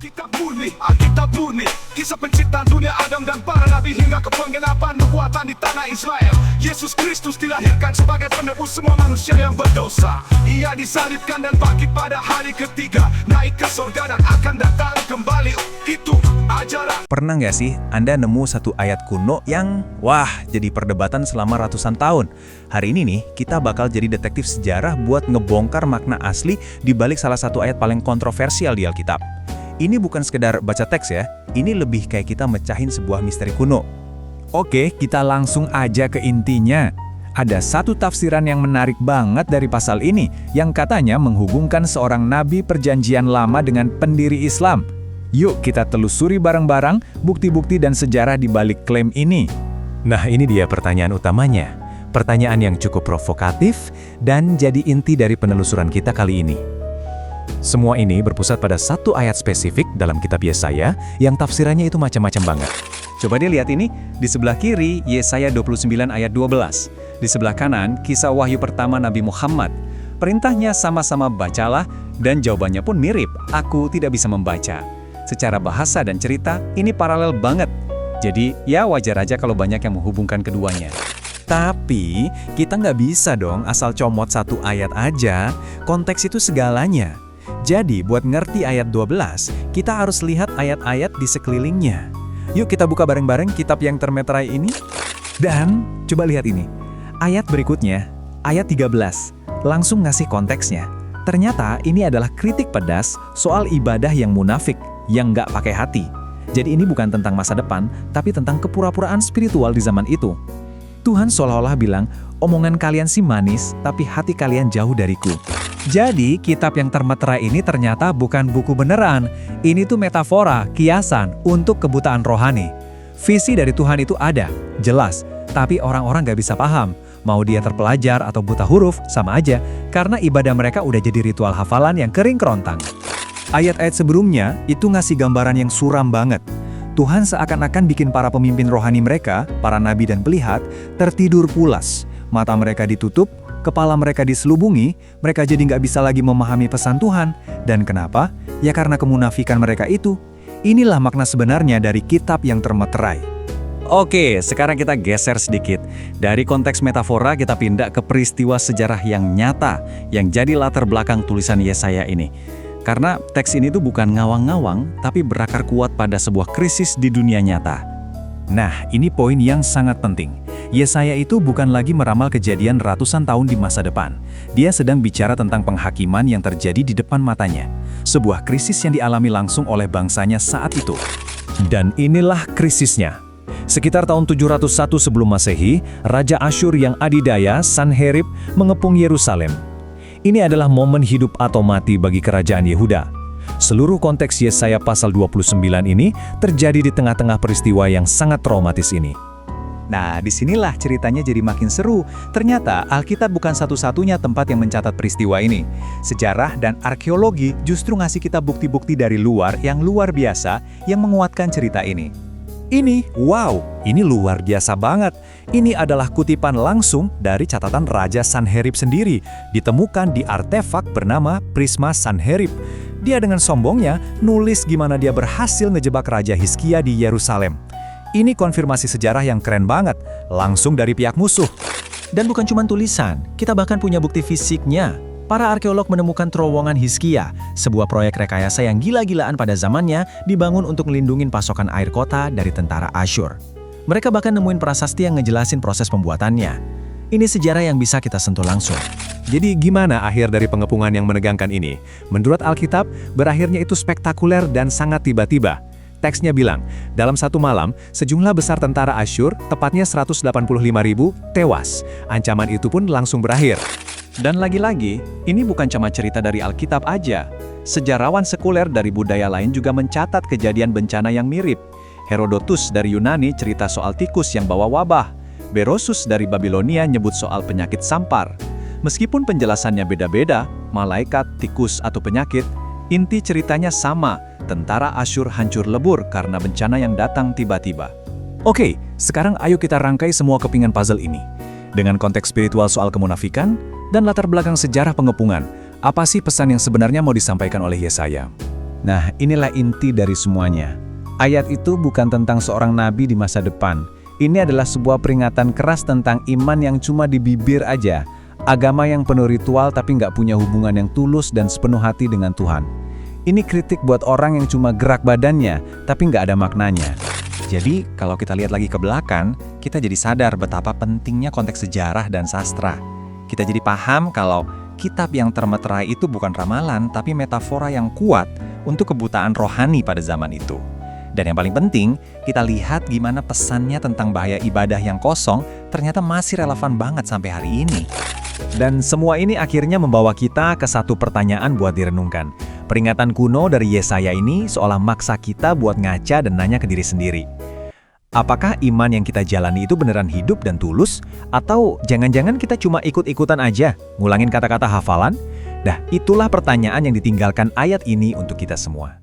Alkitab murni, kisah penciptaan dunia Adam dan para nabi hingga ke penggenapan nubuatan di tanah Israel. Yesus Kristus dilahirkan sebagai penebus semua manusia yang berdosa. Ia disalibkan dan bangkit pada hari ketiga, naik ke surga dan akan datang kembali. Itu ajaran. Pernah nggak sih Anda nemu satu ayat kuno yang jadi perdebatan selama ratusan tahun? Hari ini nih, kita bakal jadi detektif sejarah buat ngebongkar makna asli di balik salah satu ayat paling kontroversial di Alkitab. Ini bukan sekedar baca teks ya, ini lebih kayak kita mecahin sebuah misteri kuno. Oke, kita langsung aja ke intinya. Ada satu tafsiran yang menarik banget dari pasal ini, yang katanya menghubungkan seorang nabi perjanjian lama dengan pendiri Islam. Yuk kita telusuri bareng-bareng bukti-bukti dan sejarah di balik klaim ini. Nah, ini dia pertanyaan utamanya. Pertanyaan yang cukup provokatif dan jadi inti dari penelusuran kita kali ini. Semua ini berpusat pada satu ayat spesifik dalam kitab Yesaya yang tafsirannya itu macam-macam banget. Coba dia lihat ini, di sebelah kiri Yesaya 29 ayat 12. Di sebelah kanan kisah wahyu pertama Nabi Muhammad. Perintahnya sama-sama bacalah dan jawabannya pun mirip, aku tidak bisa membaca. Secara bahasa dan cerita ini paralel banget. Jadi ya wajar aja kalau banyak yang menghubungkan keduanya. Tapi kita nggak bisa dong asal comot satu ayat aja, konteks itu segalanya. Jadi buat ngerti ayat 12, kita harus lihat ayat-ayat di sekelilingnya. Yuk kita buka bareng-bareng kitab yang termeterai ini. Dan coba lihat ini, ayat berikutnya, ayat 13, langsung ngasih konteksnya. Ternyata ini adalah kritik pedas soal ibadah yang munafik, yang nggak pakai hati. Jadi ini bukan tentang masa depan, tapi tentang kepura-puraan spiritual di zaman itu. Tuhan seolah-olah bilang, omongan kalian sih manis, tapi hati kalian jauh dariku. Jadi, kitab yang termeterai ini ternyata bukan buku beneran. Ini tuh metafora, kiasan, untuk kebutaan rohani. Visi dari Tuhan itu ada, jelas, tapi orang-orang nggak bisa paham. Mau dia terpelajar atau buta huruf, sama aja, karena ibadah mereka udah jadi ritual hafalan yang kering kerontang. Ayat-ayat sebelumnya itu ngasih gambaran yang suram banget. Tuhan seakan-akan bikin para pemimpin rohani mereka, para nabi dan pelihat, tertidur pulas. Mata mereka ditutup, kepala mereka diselubungi, mereka jadi nggak bisa lagi memahami pesan Tuhan. Dan kenapa? Ya karena kemunafikan mereka itu. Inilah makna sebenarnya dari kitab yang termeterai. Oke, sekarang kita geser sedikit. Dari konteks metafora kita pindah ke peristiwa sejarah yang nyata, yang jadi latar belakang tulisan Yesaya ini. Karena teks ini tuh bukan ngawang-ngawang, tapi berakar kuat pada sebuah krisis di dunia nyata. Nah, ini poin yang sangat penting. Yesaya itu bukan lagi meramal kejadian ratusan tahun di masa depan. Dia sedang bicara tentang penghakiman yang terjadi di depan matanya. Sebuah krisis yang dialami langsung oleh bangsanya saat itu. Dan inilah krisisnya. Sekitar tahun 701 sebelum Masehi, Raja Asyur yang adidaya, Sanherib, mengepung Yerusalem. Ini adalah momen hidup atau mati bagi kerajaan Yehuda. Seluruh konteks Yesaya pasal 29 ini terjadi di tengah-tengah peristiwa yang sangat traumatis ini. Nah, disinilah ceritanya jadi makin seru. Ternyata Alkitab bukan satu-satunya tempat yang mencatat peristiwa ini. Sejarah dan arkeologi justru ngasih kita bukti-bukti dari luar yang luar biasa yang menguatkan cerita ini. Ini luar biasa banget. Ini adalah kutipan langsung dari catatan Raja Sanherib sendiri, ditemukan di artefak bernama Prisma Sanherib. Dia dengan sombongnya nulis gimana dia berhasil ngejebak Raja Hizkia di Yerusalem. Ini konfirmasi sejarah yang keren banget, langsung dari pihak musuh. Dan bukan cuma tulisan, kita bahkan punya bukti fisiknya. Para arkeolog menemukan terowongan Hizkia, sebuah proyek rekayasa yang gila-gilaan pada zamannya dibangun untuk melindungi pasokan air kota dari tentara Asyur. Mereka bahkan nemuin prasasti yang ngejelasin proses pembuatannya. Ini sejarah yang bisa kita sentuh langsung. Jadi gimana akhir dari pengepungan yang menegangkan ini? Menurut Alkitab, berakhirnya itu spektakuler dan sangat tiba-tiba. Teksnya bilang, dalam satu malam, sejumlah besar tentara Asyur, tepatnya 185.000, tewas. Ancaman itu pun langsung berakhir. Dan lagi-lagi, ini bukan cuma cerita dari Alkitab aja. Sejarawan sekuler dari budaya lain juga mencatat kejadian bencana yang mirip. Herodotus dari Yunani cerita soal tikus yang bawa wabah. Berosus dari Babilonia nyebut soal penyakit sampar. Meskipun penjelasannya beda-beda, malaikat, tikus, atau penyakit, inti ceritanya sama. Tentara Asyur hancur lebur karena bencana yang datang tiba-tiba. Oke, sekarang ayo kita rangkai semua kepingan puzzle ini. Dengan konteks spiritual soal kemunafikan, dan latar belakang sejarah pengepungan, apa sih pesan yang sebenarnya mau disampaikan oleh Yesaya? Nah, inilah inti dari semuanya. Ayat itu bukan tentang seorang nabi di masa depan. Ini adalah sebuah peringatan keras tentang iman yang cuma di bibir aja. Agama yang penuh ritual tapi nggak punya hubungan yang tulus dan sepenuh hati dengan Tuhan. Ini kritik buat orang yang cuma gerak badannya, tapi nggak ada maknanya. Jadi, kalau kita lihat lagi ke belakang, kita jadi sadar betapa pentingnya konteks sejarah dan sastra. Kita jadi paham kalau kitab yang termeterai itu bukan ramalan, tapi metafora yang kuat untuk kebutaan rohani pada zaman itu. Dan yang paling penting, kita lihat gimana pesannya tentang bahaya ibadah yang kosong ternyata masih relevan banget sampai hari ini. Dan semua ini akhirnya membawa kita ke satu pertanyaan buat direnungkan. Peringatan kuno dari Yesaya ini seolah maksa kita buat ngaca dan nanya ke diri sendiri. Apakah iman yang kita jalani itu beneran hidup dan tulus? Atau jangan-jangan kita cuma ikut-ikutan aja, ngulangin kata-kata hafalan? Dah, itulah pertanyaan yang ditinggalkan ayat ini untuk kita semua.